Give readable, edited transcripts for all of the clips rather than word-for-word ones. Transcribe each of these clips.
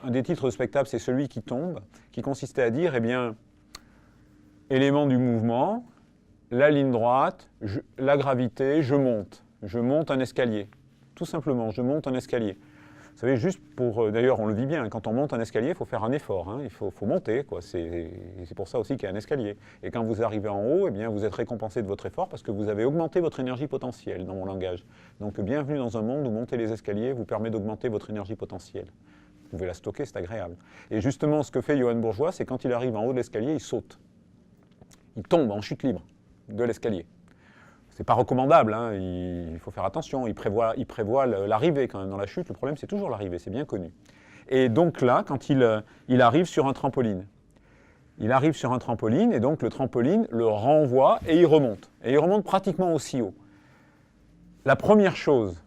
Un des titres de spectacle, c'est Celui qui tombe, qui consistait à dire, eh bien, élément du mouvement, la ligne droite, la gravité, je monte un escalier. Tout simplement, je monte un escalier. Vous savez, juste pour... D'ailleurs, on le vit bien, quand on monte un escalier, il faut faire un effort, hein, il faut monter, quoi. C'est pour ça aussi qu'il y a un escalier. Et quand vous arrivez en haut, eh bien, vous êtes récompensé de votre effort parce que vous avez augmenté votre énergie potentielle, dans mon langage. Donc, bienvenue dans un monde où monter les escaliers vous permet d'augmenter votre énergie potentielle. Vous pouvez la stocker, c'est agréable. Et justement, ce que fait Johann Bourgeois, c'est quand il arrive en haut de l'escalier, il saute. Il tombe en chute libre de l'escalier. C'est pas recommandable, hein, il faut faire attention, il prévoit l'arrivée quand même dans la chute, le problème c'est toujours l'arrivée, c'est bien connu. Et donc là, quand il arrive sur un trampoline, et donc le trampoline le renvoie et il remonte. Et il remonte pratiquement aussi haut. La première chose,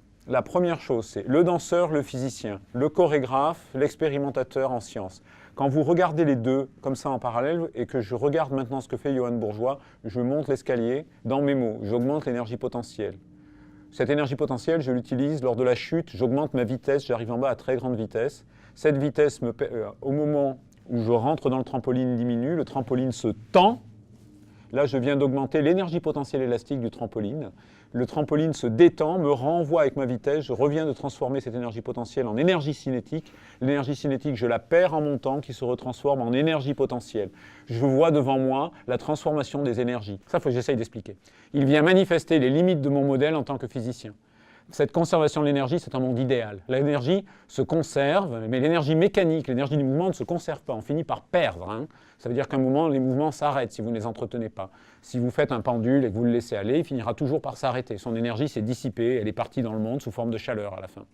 c'est le danseur, le physicien, le chorégraphe, l'expérimentateur en sciences. Quand vous regardez les deux comme ça en parallèle et que je regarde maintenant ce que fait Johann Bourgeois, je monte l'escalier dans mes mots, j'augmente l'énergie potentielle. Cette énergie potentielle, je l'utilise lors de la chute, j'augmente ma vitesse, j'arrive en bas à très grande vitesse. Cette vitesse, au moment où je rentre dans le trampoline, diminue, le trampoline se tend. Là, je viens d'augmenter l'énergie potentielle élastique du trampoline. Le trampoline se détend, me renvoie avec ma vitesse. Je reviens de transformer cette énergie potentielle en énergie cinétique. L'énergie cinétique, je la perds en montant, qui se retransforme en énergie potentielle. Je vois devant moi la transformation des énergies. Ça, il faut que j'essaye d'expliquer. Il vient manifester les limites de mon modèle en tant que physicien. Cette conservation de l'énergie, c'est un monde idéal. L'énergie se conserve, mais l'énergie mécanique, l'énergie du mouvement ne se conserve pas. On finit par perdre. Hein. Ça veut dire qu'à un moment, les mouvements s'arrêtent si vous ne les entretenez pas. Si vous faites un pendule et que vous le laissez aller, il finira toujours par s'arrêter. Son énergie s'est dissipée, elle est partie dans le monde sous forme de chaleur à la fin.